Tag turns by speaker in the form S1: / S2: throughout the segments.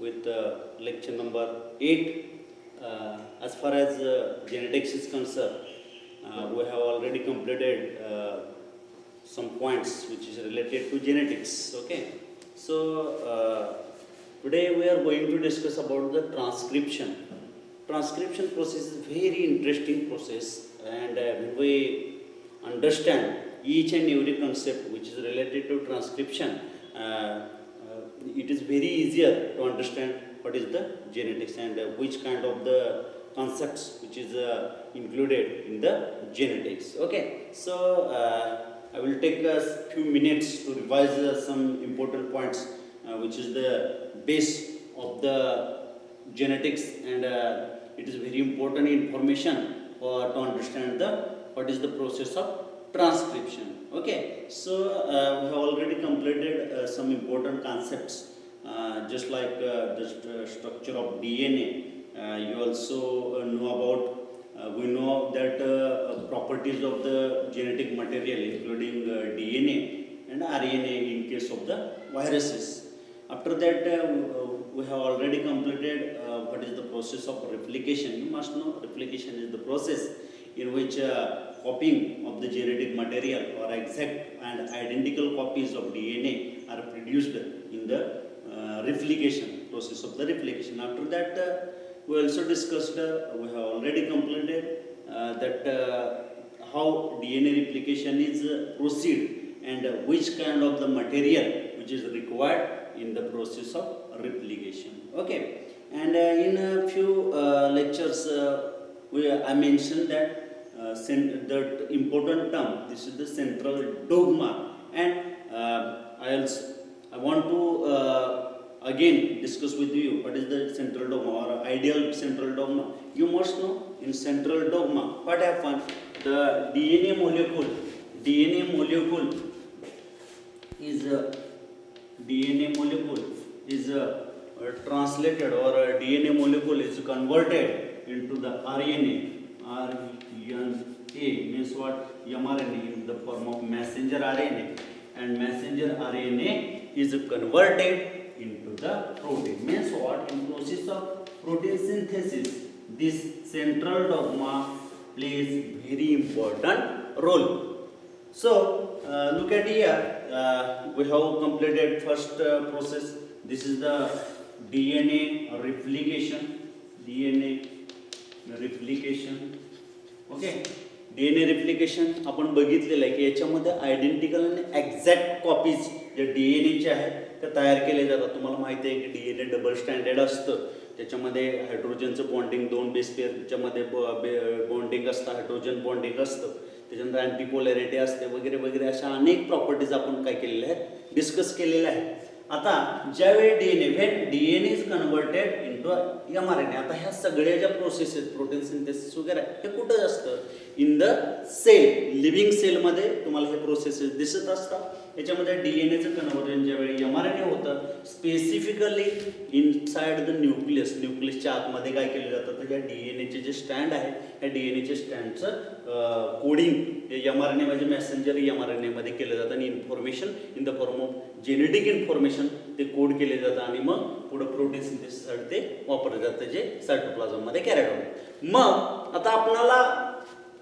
S1: with lecture number 8. As far as genetics is concerned, we have already completed some points which is related to genetics. Okay, so today we are going to discuss about the transcription. Transcription process is very interesting process, and when we understand each and every concept which is related to transcription, it is very easier to understand what is the genetics and which kind of the concepts which is included in the genetics. Okay, so I will take a few minutes to revise some important points which is the base of the genetics, and it is very important information to understand what is the process of transcription. Okay, so we have already completed some important concepts just like the structure of DNA. You also know about, we know that properties of the genetic material including DNA and RNA in case of the viruses. After that we have already completed what is the process of replication. You must know replication is the process in which copying of the genetic material or exact and identical copies of DNA are produced in the replication process of the replication. After that we also discussed, we have already completed that how DNA replication is proceed and which kind of the material which is required in the process of replication. Okay, and in a few lectures I mentioned that that important term, this is the central dogma, and I want to again discuss with you what is the central dogma or ideal central dogma. You must know in central dogma what happened. The DNA molecule is translated, or DNA molecule is converted into the RNA means what? mRNA in the form of messenger RNA, and messenger RNA is converted into the protein. Means what? In process of protein synthesis, this central dogma plays very important role. So look at here, we have completed first process. This is the DNA replication. Okay, DNA replication आपण बघितलेलं आहे की याच्यामध्ये identical आणि exact copies जे डीएनएचे आहेत ते तयार केले जातात. तुम्हाला माहिती आहे की डीएनए डबल स्टँडर्ड असतं, त्याच्यामध्ये हायड्रोजनचं बॉन्डिंग दोन बेस पेअरच्यामध्ये बॉन्डिंग असतं, हायड्रोजन बॉन्डिंग असतं, त्याच्यानंतर अँटीपोलॅरिटी असते वगैरे वगैरे अशा अनेक प्रॉपर्टीज आपण काय केलेल्या आहेत, डिस्कस केलेल्या आहेत. आता ज्यावेळी DNA is converted into mRNA, आता ह्या सगळ्या ज्या प्रोसेस आहेत प्रोटीन सिंथेसिस वगैरे हे कुठं असतं? इन द सेल, लिव्हिंग सेलमध्ये तुम्हाला हे प्रोसेसेस दिसत असतात. याच्यामध्ये डीएनएचं कन्व्हर्जन ज्यावेळी mRNA होतं, स्पेसिफिकली इनसाइड द न्यूक्लियसच्या आतमध्ये काय केलं जातं, तर या डीएनएचे जे स्टँड आहे या डीएनएचे स्टँडचं कोडिंग mRNA म्हणजे मेसेंजर mRNA मध्ये केलं जातं आणि information in the form of genetic information ते कोड केले जातं आणि मग पुढे प्रोटीन सिंथेसिससाठी ते वापरलं जातं जे सायटोप्लाझम मध्ये कॅरी आउट. मग आता आपल्याला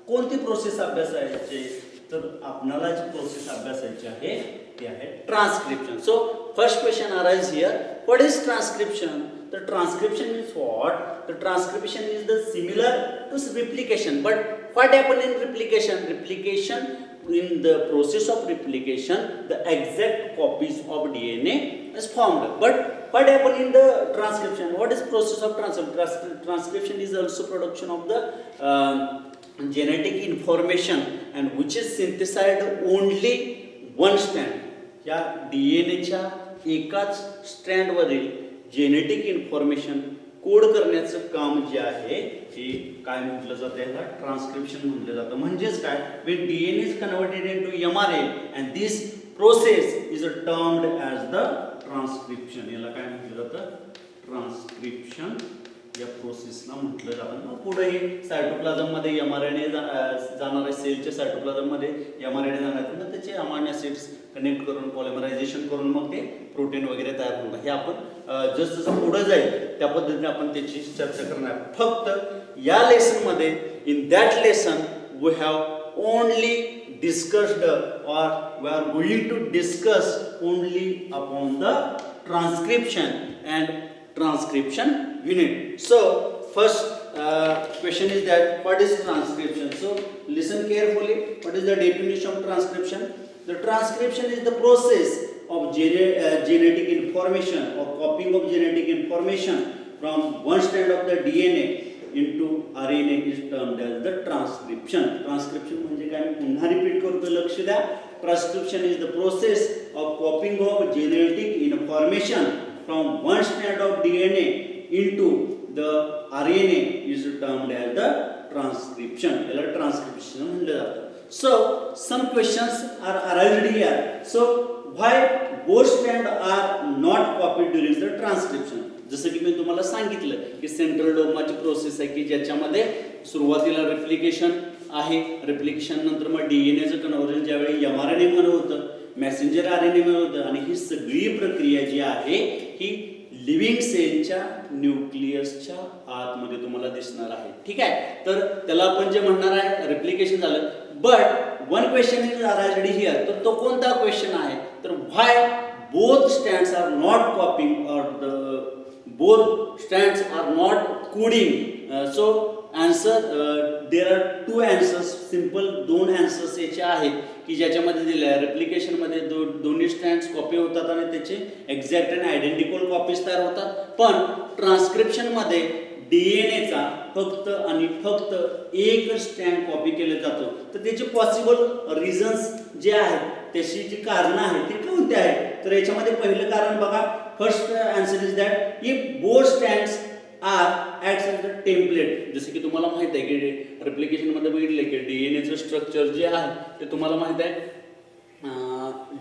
S1: कोणती प्रोसेस अभ्यासायची, तर आपल्याला जी प्रोसेस अभ्यासायची आहे ती आहे transcription. So first question arise here, what is transcription? The transcription is what? The transcription is the similar to replication, but what happen in replication? Replication, in the process of replication, the exact copies of DNA is formed. But what happen in the transcription? What is process of transcription? Transcription is also production of the genetic information, and which is synthesized only one strand. या डीएनएच्या एकाच स्ट्रँडवरील genetic information code करण्याचं काम जे आहे हे काय म्हटलं जातं, याला ट्रान्सक्रिप्शन म्हटलं जातं. म्हणजेच काय, when DNA is converted into mRNA and this process is termed as the transcription. याला काय म्हटलं जातं? ट्रान्सक्रिप्शन या प्रोसेसला म्हटलं जातं. मग पुढे सायटोप्लाझम मध्ये mRNA जाणार आहे, सेलच्या सायटोप्लाझम मध्ये mRNA जाणार आहे, मग त्याचे अमायनो ऍसिड्स कनेक्ट करून पॉलिमरायझेशन करून मग ते प्रोटीन वगैरे तयार होणार. हे आपण जसं जसं पुढे जाईल त्या पद्धतीने आपण त्याची चर्चा करणार आहे. फक्त या लेसन मध्ये in that lesson we have only discussed or we are going to discuss only upon the transcription and transcription unit. So first question is that what is transcription? So listen carefully. What is the definition of transcription? The transcription is the process of genetic information or copying of genetic information from one strand of the DNA into RNA is termed as the transcription. Transcription म्हणजे काय मी पुन्हा repeat करतो, लक्ष द्या. Transcription is the process of copying of genetic information from one strand of DNA into the RNA is termed as the transcription. याला transcription म्हणलं जातं. So some questions are arised here. So why both strands are not copied during the transcription? जसं की मी तुम्हाला सांगितलं की central डोग्माची process आहे की ज्याच्यामध्ये सुरुवातीला रेप्लिकेशन आहे, रेप्लिकेशन नंतर मग डीएनएचं कन्व्हर्जन ज्यावेळी एमआरएनए मध्ये होतं, मेसेंजर आरएनए मध्ये होतं आणि ही सगळी प्रक्रिया जी आहे ही लिव्हिंग सेलच्या न्यूक्लियसच्या आतमध्ये तुम्हाला दिसणार आहे. ठीक आहे, तर त्याला आपण जे म्हणणार आहे रेप्लिकेशन झालं. But one question is arised here. तर तो कोणता क्वेश्चन आहे, तर why both stands are not copying or the both strands are not coding. So answer there are two answers, simple दोन answers याचे आहेत की ज्याच्यामध्ये दिले आहे रेप्लिकेशन मध्ये दोन्ही स्ट्रँड्स कॉपी होतात आणि त्याचे एक्झॅक्ट आणि आयडेंटिकल कॉपीज तयार होतात. पण ट्रान्सक्रिप्शन मध्ये डीएनए चा फक्त आणि फक्त एक स्ट्रँड कॉपी केलं जातं. तर त्याचे पॉसिबल रिझन्स जे आहेत, त्याची जी कारण आहेत ते कोणते आहेत, तर याच्यामध्ये पहिलं कारण बघा, first answer is that if both strands are acts as the template. जसं की तुम्हाला माहित आहे की रेप्लिकेशन मध्ये बघितलं की डीएनएचं स्ट्रक्चर जे आहे ते तुम्हाला माहित आहे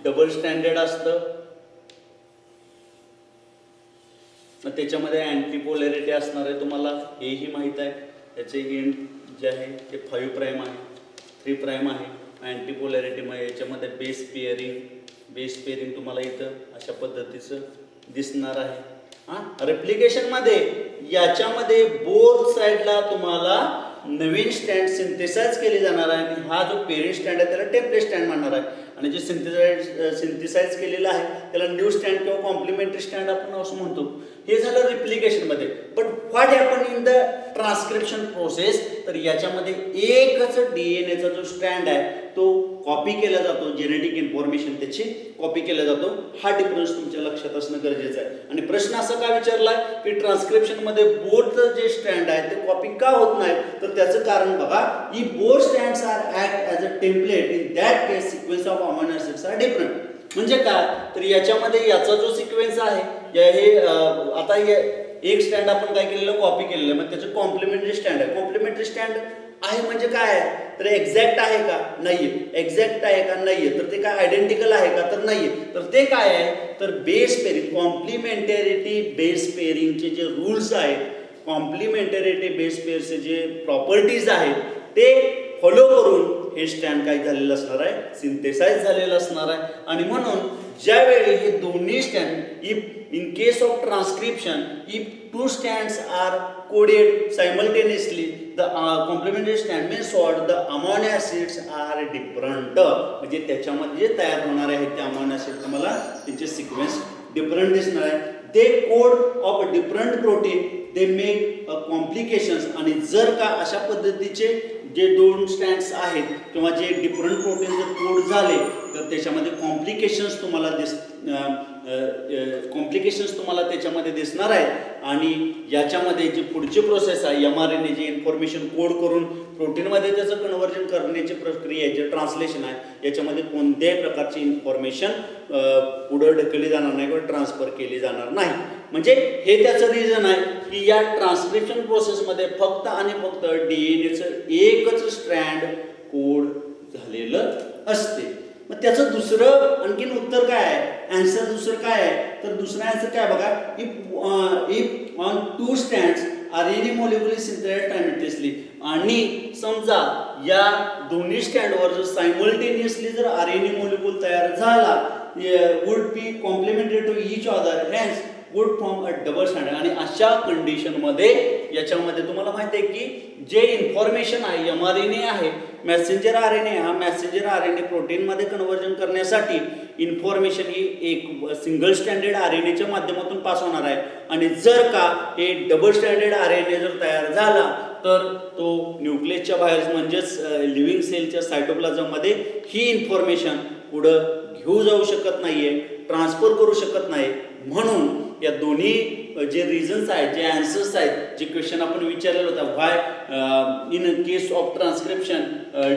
S1: डबल स्टँडर्ड असतं. त्याच्यामध्ये अँटीपोलॅरिटी असणार आहे, तुम्हाला हेही माहित आहे. त्याचे एंड जे आहे ते 5 प्राइम आहे, 3 प्राइम आहे. अँटीपोलॅरिटी मध्ये याच्यामध्ये बेस पेअरिंग तुम्हाला इथं अशा पद्धतीचं दिसणार आहे. रेप्लिकेशन मध्ये याच्यामध्ये बोथ साइडला तुम्हाला नवीन स्टँड सिंथेसाइज केली जाणार आहे आणि हा जो पेरेंट स्टँड आहे त्याला टेम्पलेट स्टँड म्हणणार आहे आणि जे सिंथेसाइज केलेलं आहे त्याला न्यू स्टँड किंवा कॉम्प्लिमेंटरी स्टँड आपण असं म्हणतो. हे झालं रिप्लिकेशन मध्ये. But what happen in the transcription process, तर याच्यामध्ये एकच डीएनएचा जो स्टँड आहे तो कॉपी केला जातो, जेनेटिक इन्फॉर्मेशन त्याची कॉपी केला जातो. हा डिफरन्स तुमच्या लक्षात असणं गरजेचं आहे. आणि प्रश्न असा का विचारलाय की ट्रान्सक्रिप्शन मध्ये बोथ जे स्टँड आहे ते कॉपी का होत नाही, तर त्याचं कारण बघा, if both stands are act as a template in that case sequence of amino acids are different. म्हणजे काय, तर याच्यामध्ये याचा जो सिक्वेन्स आहे हे आता एक स्टँड आपण काय केलेलं कॉपी केलेलं, मग त्याचं कॉम्प्लिमेंटरी स्टँड आहे. कॉम्प्लिमेंटरी स्टँड आहे म्हणजे काय आहे, तर एक्झॅक्ट आहे का, नाहीये. एक्झॅक्ट आहे का, नाहीये. तर ते काय आयडेंटिकल आहे का, तर नाहीये. तर ते काय आहे, तर बेस पेअरिंग, कॉम्प्लिमेंटॅरिटी बेस पेअरिंगचे जे रूल्स आहेत, कॉम्प्लिमेंटॅरिटी बेस पेअरचे जे प्रॉपर्टीज आहेत ते फॉलो करून हे स्टँड काय झालेलं असणार आहे, सिंथेसाइज झालेलं असणार आहे. आणि म्हणून ज्यावेळी हे दोन्ही stand if in case of transcription if two strands are coded simultaneously the complementary strand means what the amino acids are different. म्हणजे त्याच्यामध्ये जे तयार होणार आहे ते अमायनो ऍसिड तुम्हाला त्यांचे सिक्वेन्स डिफरंट दिसणार आहे. They code of different protein they make complications. आणि जर का अशा पद्धतीचे जे दोन स्टँड्स आहेत किंवा जे डिफरंट प्रोटीन जर कोड झाले तर त्याच्यामध्ये कॉम्प्लिकेशन्स तुम्हाला त्याच्यामध्ये दिसणार आहेत. आणि याच्यामध्ये जी पुढची प्रोसेस आहे एमआरएनए जे इन्फॉर्मेशन कोड करून प्रोटीनमध्ये त्याचं कन्व्हर्जन करण्याची प्रक्रिया आहे, जे ट्रान्सलेशन आहे, याच्यामध्ये कोणत्याही प्रकारची इन्फॉर्मेशन पुढे ढकलली जाणार नाही किंवा ट्रान्सफर केली जाणार नाही. म्हणजे हे त्याचं रिझन आहे की या ट्रान्सक्रिप्शन प्रोसेसमध्ये फक्त आणि फक्त डीएनएचं एकच स्ट्रँड कोड झालेलं असते. मग त्याचं दुसरं आणखीन उत्तर काय आहे, आन्सर दुसरं काय आहे, तर दुसरं आन्सर काय बघा, if on two stands RNA molecule is synthesized simultaneously. आणि समजा या दोन्ही स्टँडवर जर सायमल्टेनियसली जर आरएनए मॉलिक्युल तयार झाला, would be complementary to each other, hence would form a double strand. आणि अशा कंडिशनमध्ये याच्यामध्ये तुम्हाला माहिती आहे की जे इन्फॉर्मेशन आहे mRNA आहे, मेसेंजर RNA, हा मेसेंजर RNA प्रोटीनमध्ये कन्व्हर्जन करण्यासाठी इन्फॉर्मेशन ही एक सिंगल स्टँडर्ड RNAच्या माध्यमातून पास होणार आहे. आणि जर का हे डबल स्टँडर्ड RNA जर तयार झाला तर तो न्यूक्लियसच्या बाहेर म्हणजेच लिव्हिंग सेलच्या सायटोप्लाझममध्ये ही इन्फॉर्मेशन पुढं घेऊ जाऊ शकत नाहीये, ट्रान्सफर करू शकत नाही. म्हणून या दोन्ही जे रिझन्स आहेत, जे आन्सर्स आहेत, जे क्वेश्चन आपण विचारलेलं होता, why in case of transcription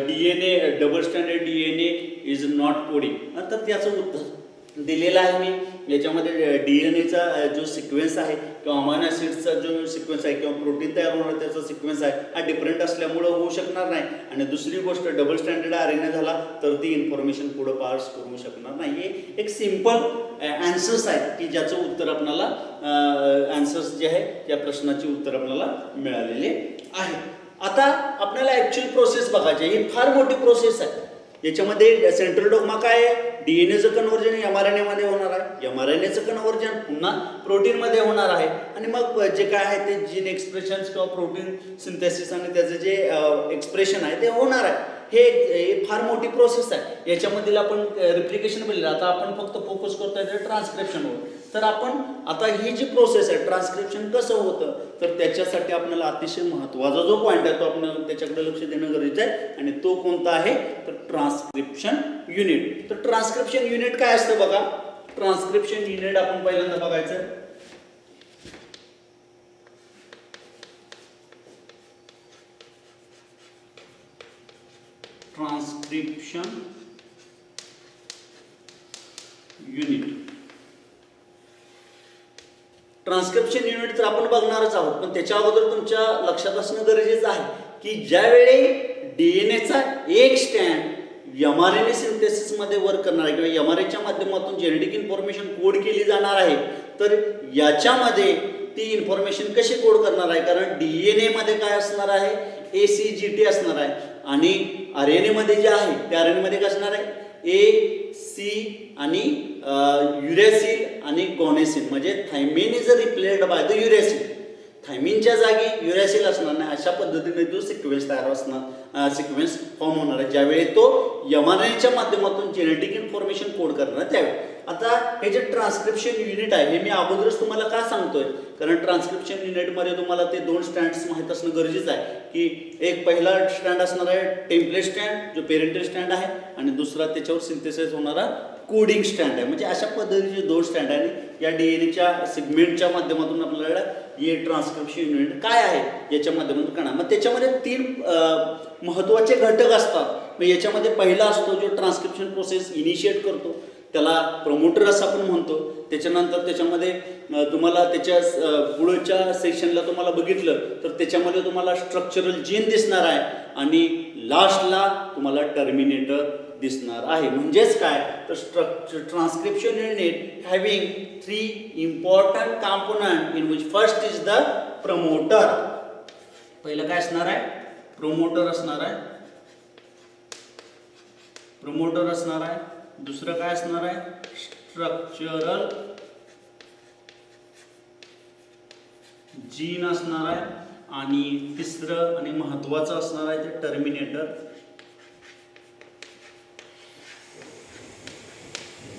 S1: DNA double standard DNA is not coding, तर त्याचं उत्तर दिलेलं आहे मी. याच्यामध्ये DNAचा जो सिक्वेन्स आहे किंवा अमायनो ॲसिड्सचा जो सिक्वेन्स आहे किंवा प्रोटीन तयार होणार त्याचा सिक्वेन्स आहे हा डिफरंट असल्यामुळं होऊ शकणार नाही. आणि दुसरी गोष्ट डबल स्टँडर्ड RNA झाला तर ती इन्फॉर्मेशन पुढं पास करू शकणार नाही. हे एक सिम्पल ॲन्सर्स आहेत की ज्याचं उत्तर आपल्याला ॲन्सर्स जे आहे त्या प्रश्नाचे उत्तर आपल्याला मिळालेले आहे. आता आपल्याला ॲक्च्युअल प्रोसेस बघायची आहे. ही फार मोठी प्रोसेस आहे. याच्यामध्ये सेंट्रल डॉग्मा काय आहे, DNAचं कन्व्हर्जन mRNA मध्ये होणार आहे, mRNAचं कन्व्हर्जन पुन्हा प्रोटीनमध्ये होणार आहे. आणि मग जे काय आहे ते जीन एक्सप्रेशन्स किंवा प्रोटीन सिंथेसिस आणि त्याचं जे एक्सप्रेशन आहे ते होणार आहे. हे फार मोठी प्रोसेस आहे. याच्यामधील आपण रिप्लिकेशन बोलले, आता आपण फक्त फोकस करतोय ट्रान्सक्रिप्शनवर. तर आपण आता ही जी प्रोसेस आहे ट्रान्सक्रिप्शन कसं होतं तर त्याच्यासाठी आपल्याला अतिशय महत्त्वाचा जो पॉईंट आहे तो आपण त्याच्याकडे लक्ष देणं गरजेचं आहे. आणि तो कोणता आहे तर ट्रान्सक्रिप्शन युनिट. तर ट्रान्सक्रिप्शन युनिट काय असतं बघा. ट्रान्सक्रिप्शन युनिट आपण पहिल्यांदा बघायचं. Transcription unit. ट्रान्सक्रिप्शन युनिट तर आपण बघणारच आहोत, पण त्याच्या अगोदर तुमच्या लक्षात असणं गरजेचं आहे की ज्यावेळी DNAचा एक स्टँड mRNA सिंथेसिसमध्ये वर्क करणार आहे किंवा mRNAच्या माध्यमातून जेनेटिक इन्फॉर्मेशन कोड केली जाणार आहे तर याच्यामध्ये ती इन्फॉर्मेशन कशी कोड करणार आहे. कारण DNA मध्ये काय असणार आहे, ACGT असणार आहे आणि RNA मध्ये जे आहे त्या RNA मध्ये काय असणार आहे, A, C आणि युरॅसिल आणि गॉनेसिन. म्हणजे thymine is replaced by the uracil. थायमिनच्या जागी युरॅसिल असणार नाही. अशा पद्धतीने तो सिक्वेन्स तयार असणार, सिक्वेन्स फॉर्म होणार आहे ज्यावेळी तो mRNAच्या माध्यमातून जेनेटिक इन्फॉर्मेशन कोड करणार त्यावेळी. आता हे जे ट्रान्सक्रिप्शन युनिट आहे हे मी अगोदरच तुम्हाला का सांगतोय कारण ट्रान्सक्रिप्शन युनिटमध्ये तुम्हाला ते दोन स्टँड्स माहीत असणं गरजेचं आहे की एक पहिला स्टँड असणार आहे टेम्पलेट स्टँड जो पेरेंटल स्टँड आहे आणि दुसरा त्याच्यावर सिंथेसाइज होणारा कोडिंग स्टँड आहे. म्हणजे अशा पद्धतीचे दोन स्टँड आहे. या DNAच्या सेगमेंटच्या माध्यमातून आपल्याला हे ट्रान्सक्रिप्शन युनिट काय आहे याच्या माध्यमातून कळणार. मग त्याच्यामध्ये तीन महत्त्वाचे घटक असतात. मग याच्यामध्ये पहिला असतो जो ट्रान्सक्रिप्शन प्रोसेस इनिशिएट करतो त्याला प्रमोटर असं आपण म्हणतो. त्याच्यानंतर त्याच्यामध्ये तुम्हाला त्याच्या पुढच्या सेक्शनला तुम्हाला बघितलं तर त्याच्यामध्ये तुम्हाला स्ट्रक्चरल जीन दिसणार आहे आणि लास्टला तुम्हाला टर्मिनेटर दिसणार आहे. म्हणजेच काय तर transcription unit having 3 important component in which first is the promoter. पहिलं काय असणार आहे, प्रमोटर असणार आहे. प्रमोटर असणार आहे. दुसरं काय असणार आहे, स्ट्रक्चरल जीन असणार आहे आणि तिसरं आणि महत्त्वाचं असणार आहे ते टर्मिनेटर.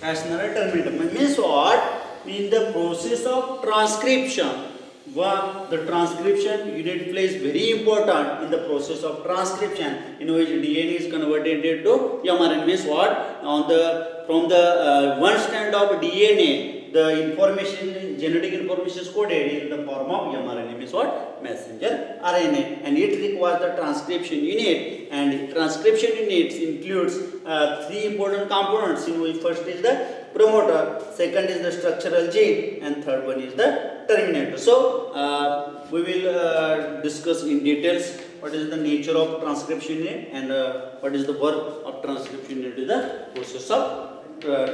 S1: काय असणार आहे, terminator. Means what, in the process of transcription the transcription unit plays very important in the process of transcription in which DNA is converted into mRNA. Means what, from the one strand of DNA the information, genetic information is coded in the form of mRNA. Means what, messenger RNA, and it requires the transcription unit. And transcription units includes 3 important components in which first is the promoter, second is the structural gene, and third one is the terminator. So we will discuss in details what is the nature of transcription unit and what is the work of transcription unit in the process of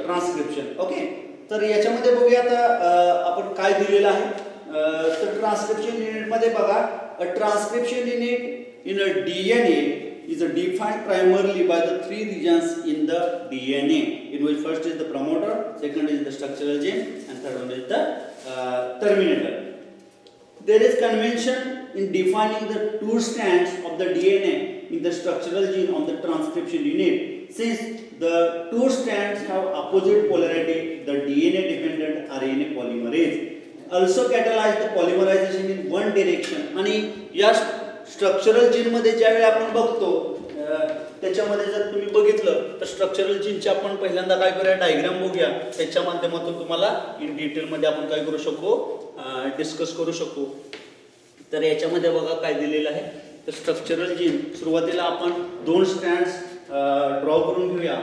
S1: transcription. Okay, तर याच्यामध्ये बघूया आता आपण काय दिलेलं आहे. तर transcription unit मध्ये बघा, a transcription unit in a DNA is defined primarily by the 3 regions in the DNA, in which first is the promoter, second is the structural gene, and third one is the terminator. There is convention in defining the two strands of the DNA in the structural gene of the transcription unit. Since the two strands have opposite polarity, the DNA dependent RNA polymerase also catalyze the polymerization in one direction. आणि या structural gene मध्ये ज्यावेळी आपण बघतो त्याच्यामध्ये जर तुम्ही बघितलं तर स्ट्रक्चरल जीनचे आपण पहिल्यांदा काय करूया, डायग्राम बघूया. त्याच्या माध्यमातून तुम्हाला इन डिटेल मध्ये आपण काय करू शकू, डिस्कस करू शकू. तर याच्यामध्ये बघा काय दिलेलं आहे. तर स्ट्रक्चरल जीन सुरुवातीला आपण दोन स्ट्रँड्स ड्रॉ करून घेऊया.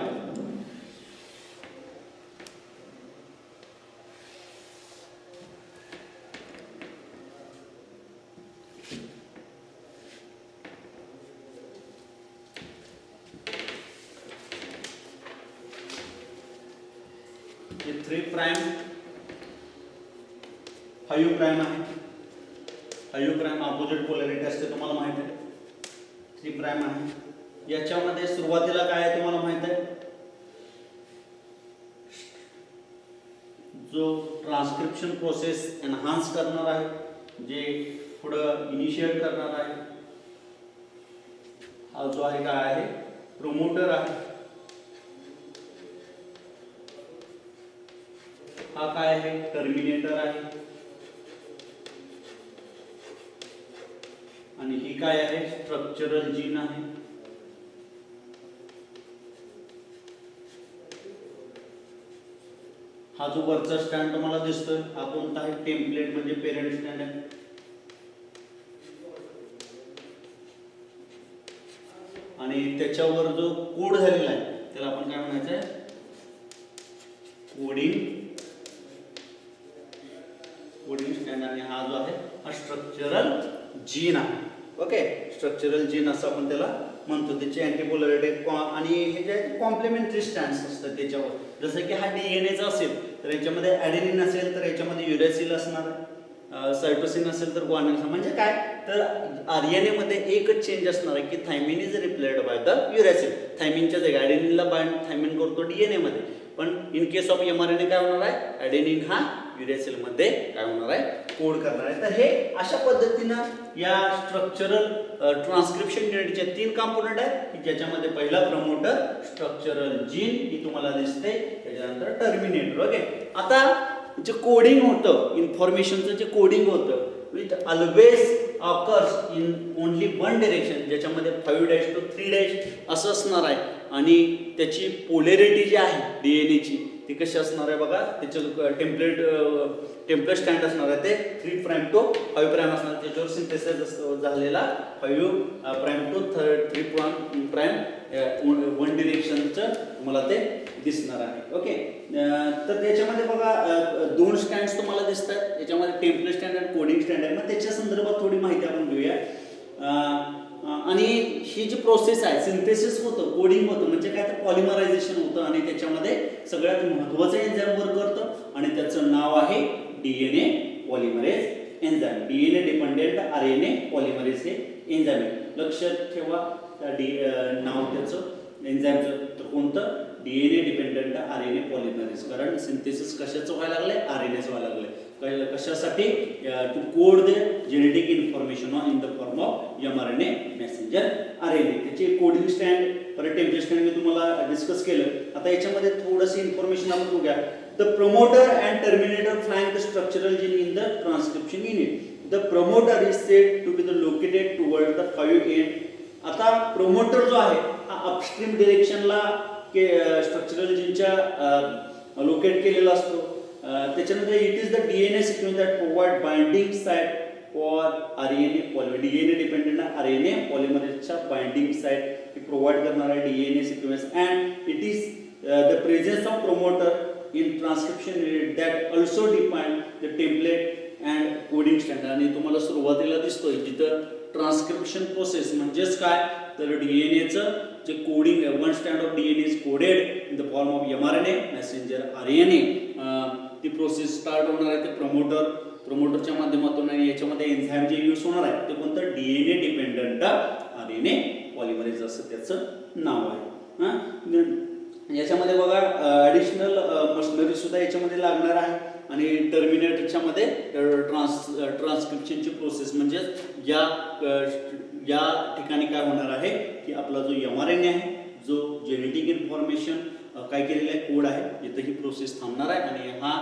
S1: ये 3 प्राइम 5 प्राइम आहे. 5 प्राइम अपोजिट पोलॅरिटी असते तुम्हाला माहिती आहे. 3 प्राइम आहे. याच्यामध्ये सुरुवातीला काय आहे तुम्हाला माहिती आहे, जो ट्रान्सक्रिप्शन प्रोसेस एनहान्स करणार आहे, जे पुढं इनिशिएट करणार आहे, हा जो आहे काय आहे, प्रोमोटर आहे. हा काय आहे, टर्मिनेटर आहे. आणि ही काय आहे, स्ट्रक्चरल जीन आहे. हा जो वरचा स्टँड तुम्हाला दिसतोय हा कोणता आहे, टेम्पलेट म्हणजे पेरेंट स्टँड आहे. आणि त्याच्यावर जो कोड झालेला आहे त्याला आपण काय म्हणायचं आहे, कोडिंग स्टँड. आणि हा जो आहे हा स्ट्रक्चरल जीन आहे. ओके, स्ट्रक्चरल जीन असं आपण त्याला म्हणतो. त्याची अँटीपोलॅरिटी आणि हे जे कॉम्प्लिमेंटरी स्टँड्स असतात त्याच्यावर, जसं की हा डीएनएचा असेल तर याच्यामध्ये ॲडेनिन असेल तर याच्यामध्ये युरॅसिल असणार, सायटोसिन असेल तर ग्वानिन. म्हणजे काय, तर आरएनए मध्ये एकच चेंज असणार आहे की thymine is replaced by the uracil. थायमिनच्या जागी ॲडेनिनला बाइंड थायमिन करतो डीएनए मध्ये, पण इन केस ऑफ एमआरएनए काय होणार आहे, ॲडेनिन हा युरॅसिल मध्ये काय होणार आहे, कोड करणार आहे. तर हे अशा पद्धतीनं या स्ट्रक्चरल ट्रान्सक्रिप्शन युनिटचे 3 कंपोनेंट आहेत की ज्याच्यामध्ये पहिला प्रमोटर, स्ट्रक्चरल जीन ही तुम्हाला दिसते, त्याच्यानंतर टर्मिनेटर. ओके, आता जे कोडिंग होतं, इन्फॉर्मेशनचं जे कोडिंग होतं, with always occurs in only one direction, ज्याच्यामध्ये 5' to 3' असं असणार आहे. आणि त्याची पोलॅरिटी जी आहे डीएनएची ती कशी असणार आहे बघा, त्याचं टेम्पलेट स्टँड असणार आहे ते 3 प्राइम to 5 प्राइम असणार. त्याच्यावर सिंथेसाइज झालेला 5 प्राइम to 3 प्राइम वन डिरेक्शनचं तुम्हाला ते दिसणार आहे. ओके, तर त्याच्यामध्ये बघा 2 स्टँड्स तुम्हाला दिसतात. याच्यामध्ये टेम्पलेट स्टँड आणि कोडिंग स्टँड आहे. मग त्याच्या संदर्भात थोडी माहिती आपण घेऊया. आणि ही जी प्रोसेस आहे, सिंथेसिस होतं, कोडिंग होतं, म्हणजे काय तर पॉलिमरायझेशन होतं. आणि त्याच्यामध्ये सगळ्यात महत्त्वाचं एन्झाइम वर्क करतं आणि त्याचं नाव आहे DNA polymerase enzyme. DNA dependent RNA polymerase हे एन्झाइम. लक्षात ठेवा नाव त्याचं एन्झाइमचं, तर कोणतं, डीएनए डिपेंडेंट आरएनए पॉलिमरेज. कारण सिंथेसिस कशाचं व्हायला लागलंय, आरएनएचं व्हायला लागलंय. कशासाठी, to code the genetic information in the form of mRNA messenger RNA. त्याचे कोडिंग स्टँड, परत टेम्पलेट स्टँड मी तुम्हाला डिस्कस केलं. आता याच्यामध्ये थोडंसं इन्फॉर्मेशन आपण बघूया. The promoter and terminator flank the structural gene in the transcription unit. The promoter is said to be the located toward the 5 end. आता प्रोमोटर जो आहे हा अपस्ट्रीम डिरेक्शनला स्ट्रक्चरल जीनच्या लोकेट केलेला असतो. त्याच्यानंतर it is the DNA sequence that provide binding site for RNA polymerase. DNA dependent RNA पॉलिमरेजच्या बाइंडिंग साइट प्रोव्हाइड करणार आहे DNA sequence. And it is the presence of promoter in transcription unit that also define the template and coding standard. आणि तुम्हाला सुरुवातीला दिसतोय जिथं transcription process म्हणजेच काय, तर डीएनएचं जे coding, one stand of DNA is coded in the form of mRNA messenger RNA. ती प्रोसेस स्टार्ट होणार आहे ते प्रोमोटरच्या माध्यमातून. आणि याच्यामध्ये एन्झाइम जे यूज होणार आहे ते कोणतं, डीएनए डिपेंडंट आरएनए पॉलिमरेज असं त्याचं नाव आहे. याच्यामध्ये बघा ॲडिशनल मशिनरी सुद्धा याच्यामध्ये लागणार आहे. आणि टर्मिनेटरच्या मध्ये ट्रान्सक्रिप्शनची प्रोसेस म्हणजे या ठिकाणी काय होणार आहे की आपला जो mRNA आहे, जो जेनेटिक इन्फॉर्मेशन काय केलेला आहे, कोड आहे, इथं ही प्रोसेस थांबणार आहे आणि हा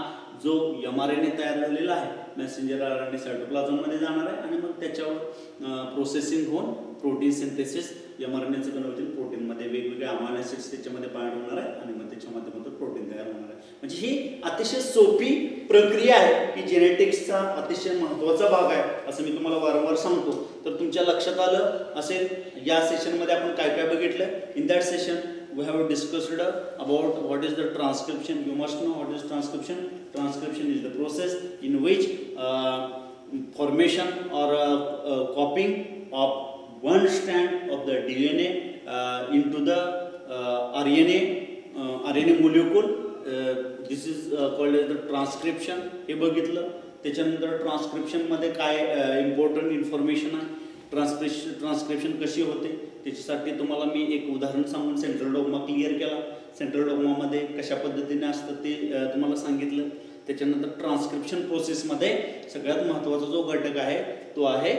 S1: जो mRNA तयार झालेला आहे मेसेंजर RNA सायटोप्लाझममध्ये जाणार आहे आणि मग त्याच्यावर प्रोसेसिंग होऊन प्रोटीन सिंथेसिस, mRNAचं कन्व्हर्जन प्रोटीनमध्ये वेगवेगळे अमायनो ॲसिड्स त्याच्यामध्ये बाइंड होणार आहे आणि मग त्याच्या माध्यमातून प्रोटीन तयार होणार आहे. म्हणजे ही अतिशय सोपी प्रक्रिया आहे की जेनेटिक्सचा अतिशय महत्त्वाचा भाग आहे असं मी तुम्हाला वारंवार सांगतो. तर तुमच्या लक्षात आलं असेल या सेशनमध्ये आपण काय काय बघितलं. In that session we have discussed about what is the transcription. You must know what is transcription. Transcription is the process in which formation or copying of one strand of the DNA into the RNA molecule. This is called as the transcription. हे बघितलं. त्याच्यानंतर ट्रान्सक्रिप्शनमध्ये काय important information आहे, transcription कशी होते त्याच्यासाठी तुम्हाला मी एक उदाहरण सांगून सेंट्रल डॉग्मा क्लिअर केला. सेंट्रल डॉग्मामध्ये कशा पद्धतीने असतं ते तुम्हाला सांगितलं. त्याच्यानंतर ट्रान्सक्रिप्शन प्रोसेसमध्ये सगळ्यात महत्त्वाचा जो घटक आहे तो आहे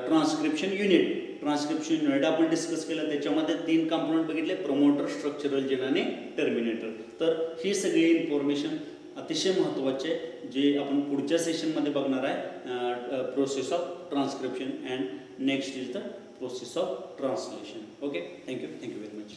S1: ट्रान्सक्रिप्शन युनिट. ट्रान्सक्रिप्शन युनिट आपण डिस्कस केलं. त्याच्यामध्ये 3 कंपोनंट बघितले, प्रमोटर, स्ट्रक्चरल जीन आणि टर्मिनेटर. तर ही सगळी इन्फॉर्मेशन अतिशय महत्त्वाचे जे आपण पुढच्या सेशनमध्ये बघणार आहे. Process of transcription and next is the process of translation. Okay, thank you very much.